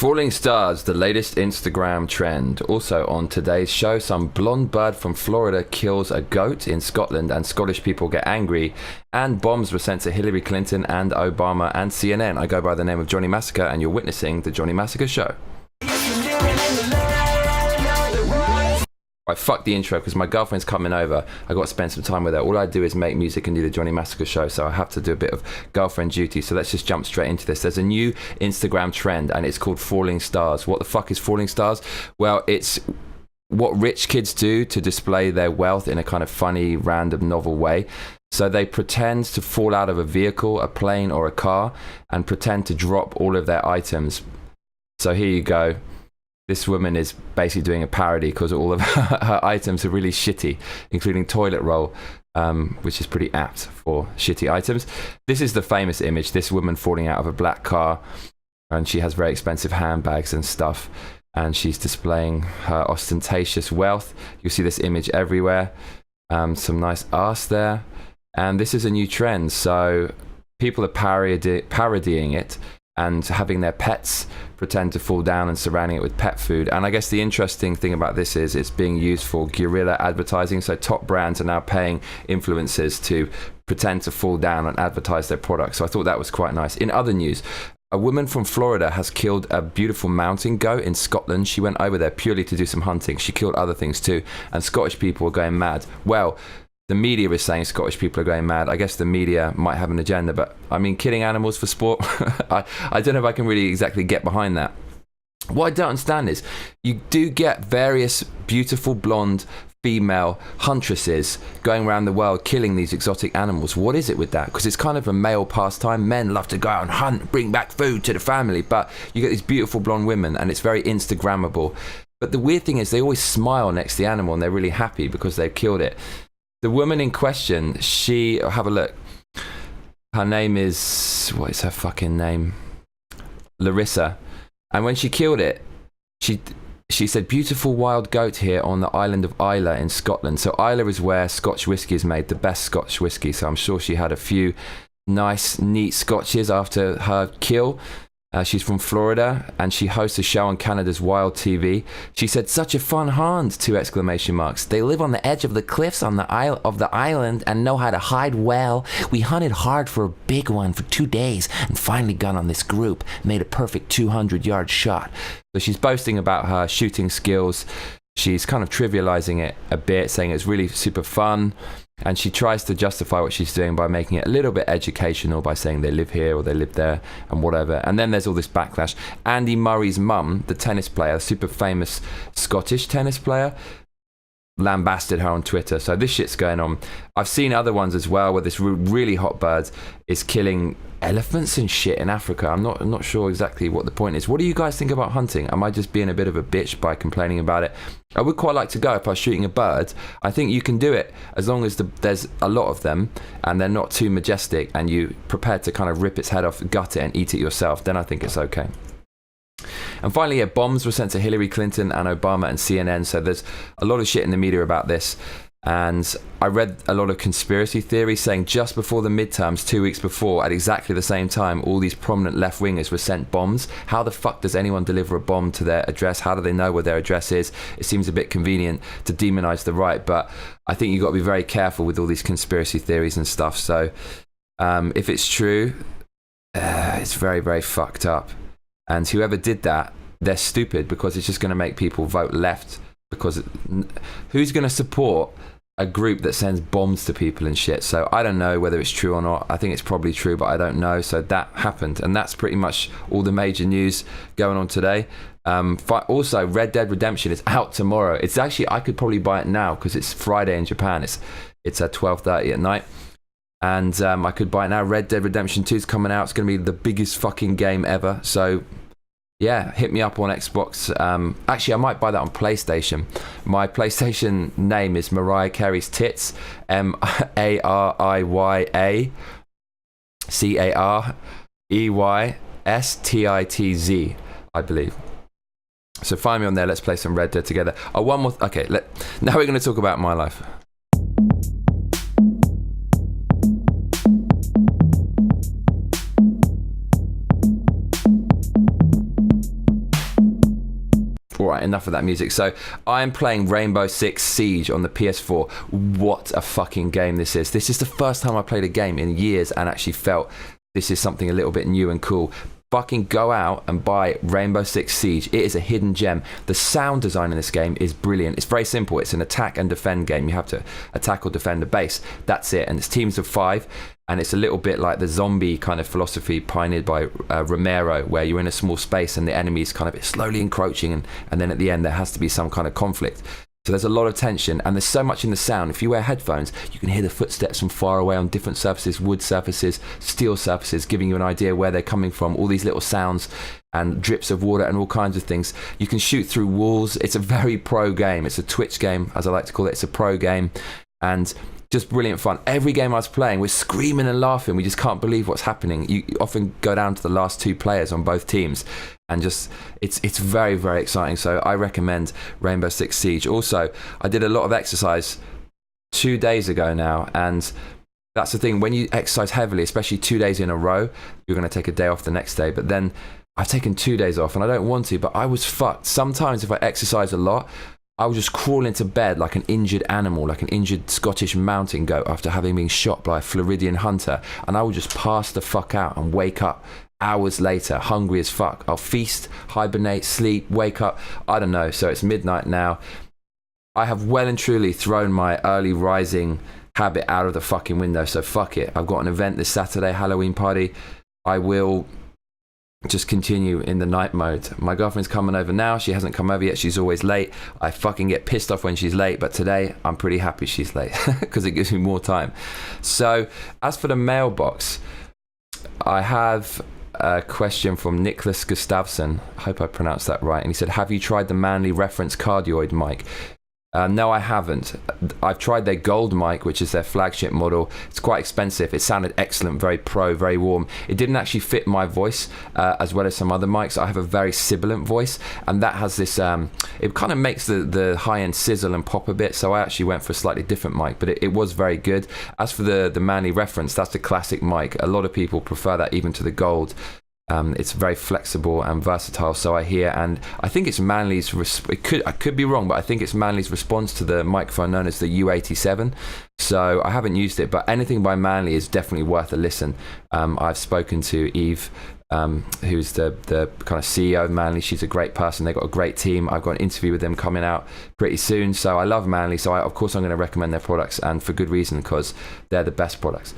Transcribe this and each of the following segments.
Falling stars, the latest Instagram trend. Also on today's show, some blonde bird from Florida kills a goat in Scotland and Scottish people get angry. And bombs were sent to Hillary Clinton and Obama and CNN. I go by the name of Johnny Massacre and you're witnessing the Johnny Massacre Show. Right, fuck the intro because my girlfriend's coming over. I got to spend some time with her. All I do is make music and do the Johnny Massacre Show, so I have to do a bit of girlfriend duty. So let's just jump straight into this. There's a new Instagram trend and it's called falling stars. What the fuck is falling stars? Well, it's what rich kids do to display their wealth in a kind of funny, random, novel way. So they pretend to fall out of a vehicle, a plane or a car, and pretend to drop all of their items. So here you go. This woman is basically doing a parody because all of her items are really shitty, including toilet roll, which is pretty apt for shitty items. This is the famous image, this woman falling out of a black car, and she has very expensive handbags and stuff, and she's displaying her ostentatious wealth. You see this image everywhere. Some nice ass there. And this is a new trend, so people are parodying it and having their pets pretend to fall down and surrounding it with pet food. And I guess the interesting thing about this is it's being used for guerrilla advertising. So top brands are now paying influencers to pretend to fall down and advertise their products. So I thought that was quite nice. In other news, a woman from Florida has killed a beautiful mountain goat in Scotland. She went over there purely to do some hunting. She killed other things too. And Scottish people are going mad. Well, the media is saying Scottish people are going mad. I guess the media might have an agenda, but I mean, killing animals for sport, I don't know if I can really exactly get behind that. What I don't understand is you do get various beautiful blonde female huntresses going around the world killing these exotic animals. What is it with that? Because it's kind of a male pastime. Men love to go out and hunt, bring back food to the family, but you get these beautiful blonde women and it's very Instagrammable. But the weird thing is they always smile next to the animal and they're really happy because they've killed it. The woman in question, have a look. Her name is, what is her fucking name? Larissa. And when she killed it, she said, beautiful wild goat here on the island of Islay in Scotland. So Islay is where Scotch whiskey is made, the best Scotch whiskey. So I'm sure she had a few nice, neat Scotches after her kill. She's from Florida and she hosts a show on Canada's Wild TV. She said, such a fun hunt, 2 exclamation marks. They live on the edge of the cliffs on the island and know how to hide well. We hunted hard for a big one for 2 days and finally got on this group, made a perfect 200-yard shot. So she's boasting about her shooting skills. She's kind of trivializing it a bit, saying it's really super fun. And she tries to justify what she's doing by making it a little bit educational by saying they live here or they live there and whatever. And then there's all this backlash. Andy Murray's mum, the tennis player, super famous Scottish tennis player, lambasted her on Twitter. So this shit's going on. I've seen other ones as well where this really hot bird is killing elephants and shit in Africa. I'm not sure exactly what the point is. What do you guys think about hunting? Am I just being a bit of a bitch by complaining about it? I would quite like to go if I was shooting a bird. I think you can do it as long as there's a lot of them and they're not too majestic and you're prepared to kind of rip its head off, gut it and eat it yourself. Then I think it's okay. And finally, bombs were sent to Hillary Clinton and Obama and CNN. So there's a lot of shit in the media about this. And I read a lot of conspiracy theories saying just before the midterms, 2 weeks before, at exactly the same time, all these prominent left-wingers were sent bombs. How the fuck does anyone deliver a bomb to their address? How do they know where their address is? It seems a bit convenient to demonize the right, but I think you've got to be very careful with all these conspiracy theories and stuff. So if it's true, it's very, very fucked up. And whoever did that, they're stupid because it's just going to make people vote left. Because who's going to support a group that sends bombs to people and shit? So I don't know whether it's true or not. I think it's probably true, but I don't know. So that happened. And that's pretty much all the major news going on today. Also, Red Dead Redemption is out tomorrow. It's actually, I could probably buy it now because it's Friday in Japan. It's at 12:30 at night. And I could buy it now. Red Dead Redemption 2 is coming out. It's going to be the biggest fucking game ever. So yeah, hit me up on Xbox. Actually, I might buy that on PlayStation. My PlayStation name is Mariah Carey's Tits. MariahCareyestitz, I believe. So find me on there. Let's play some Red Dead together. Oh, one more. Okay, now we're going to talk about my life. All right, enough of that music. So I am playing Rainbow Six Siege on the PS4. What a fucking game this is. This is the first time I played a game in years and actually felt this is something a little bit new and cool. Fucking go out and buy Rainbow Six Siege. It is a hidden gem. The sound design in this game is brilliant. It's very simple. It's an attack and defend game. You have to attack or defend a base. That's it. And it's teams of 5. And it's a little bit like the zombie kind of philosophy pioneered by Romero, where you're in a small space and the enemy is kind of slowly encroaching. And then at the end, there has to be some kind of conflict. So there's a lot of tension, and there's so much in the sound. If you wear headphones, you can hear the footsteps from far away on different surfaces, wood surfaces, steel surfaces, giving you an idea where they're coming from, all these little sounds and drips of water and all kinds of things. You can shoot through walls. It's a very pro game. It's a Twitch game, as I like to call it. It's a pro game, and just brilliant fun. Every game I was playing, we're screaming and laughing. We just can't believe what's happening. You often go down to the last 2 players on both teams, and just it's very, very exciting. So I recommend Rainbow Six Siege. Also, I did a lot of exercise 2 days ago now, and that's the thing. When you exercise heavily, especially 2 days in a row, you're going to take a day off the next day. But then I've taken 2 days off, and I don't want to, but I was fucked. Sometimes if I exercise a lot, I would just crawl into bed like an injured animal, like an injured Scottish mountain goat after having been shot by a Floridian hunter, and I would just pass the fuck out and wake up hours later, hungry as fuck. I'll feast, hibernate, sleep, wake up, I don't know. So it's midnight now. I have well and truly thrown my early rising habit out of the fucking window, so fuck it. I've got an event this Saturday, Halloween party. I will just continue in the night mode. My girlfriend's coming over now. She hasn't come over yet. She's always late. I fucking get pissed off when she's late, but today I'm pretty happy she's late because it gives me more time. So as for the mailbox, I have a question from Nicholas Gustafsson. I hope I pronounced that right. And he said, have you tried the Manly reference cardioid mic? No, I haven't. I've tried their gold mic, which is their flagship model. It's quite expensive. It sounded excellent, very pro, very warm. It didn't actually fit my voice as well as some other mics. I have a very sibilant voice, and that has this, it kind of makes the high-end sizzle and pop a bit, so I actually went for a slightly different mic, but it was very good. As for the Manly reference, that's the classic mic. A lot of people prefer that even to the gold. It's very flexible and versatile, so I hear, and I think it's Manly's I could be wrong, but I think it's Manly's response to the microphone known as the U87. So I haven't used it, but anything by Manly is definitely worth a listen. I've spoken to Eve, who's the kind of CEO of Manly. She's a great person. They've got a great team. I've got an interview with them coming out pretty soon, so I love Manly. So of course I'm going to recommend their products, and for good reason, because they're the best products.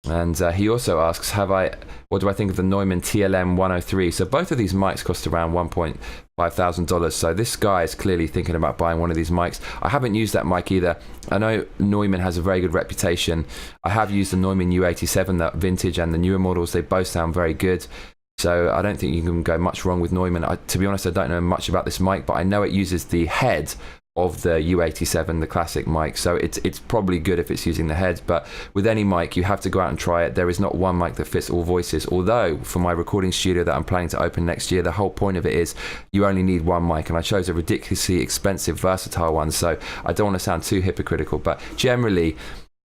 And he also asks, what do I think of the Neumann TLM 103? So both of these mics cost around $1,500. So this guy is clearly thinking about buying one of these mics. I haven't used that mic either. I know Neumann has a very good reputation. I have used the Neumann U87, that vintage, and the newer models. They both sound very good. So I don't think you can go much wrong with Neumann. To be honest, I don't know much about this mic, but I know it uses the head of the U87, the classic mic, so it's probably good if it's using the head. But with any mic, you have to go out and try it. There is not one mic that fits all voices, although for my recording studio that I'm planning to open next year, the whole point of it is you only need one mic, and I chose a ridiculously expensive, versatile one, so I don't want to sound too hypocritical, but generally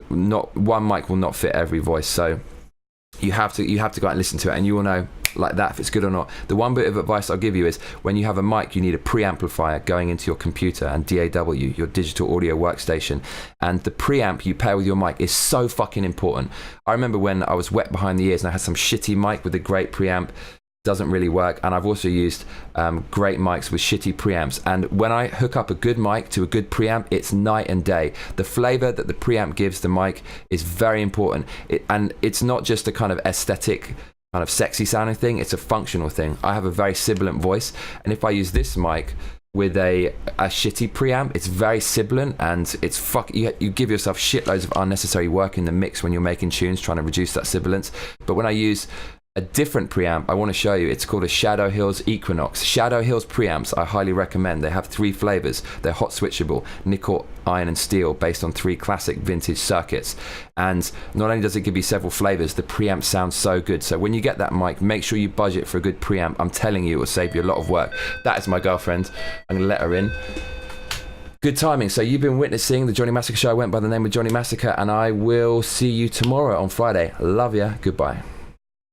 not one mic will not fit every voice, so you have to go out and listen to it, and you will know like that if it's good or not. The one bit of advice I'll give you is when you have a mic, you need a preamplifier going into your computer and DAW, your digital audio workstation, and the preamp you pair with your mic is so fucking important. I remember when I was wet behind the ears and I had some shitty mic with a great preamp. Doesn't really work, and I've also used great mics with shitty preamps, and when I hook up a good mic to a good preamp, it's night and day. The flavor that the preamp gives the mic is very important, and it's not just a kind of aesthetic, kind of sexy sounding thing, it's a functional thing. I have a very sibilant voice, and if I use this mic with a shitty preamp, it's very sibilant, and it's you give yourself shitloads of unnecessary work in the mix when you're making tunes trying to reduce that sibilance. But when I use a different preamp, I want to show you, it's called a Shadow Hills Equinox. Shadow Hills preamps I highly recommend. They have 3 flavors. They're hot switchable, nickel, iron and steel, based on 3 classic vintage circuits. And not only does it give you several flavors, the preamp sounds so good. So when you get that mic, make sure you budget for a good preamp. I'm telling you, it will save you a lot of work. That is my girlfriend. I'm going to let her in. Good timing. So you've been witnessing the Johnny Massacre show. I went by the name of Johnny Massacre, and I will see you tomorrow on Friday. Love ya. Goodbye.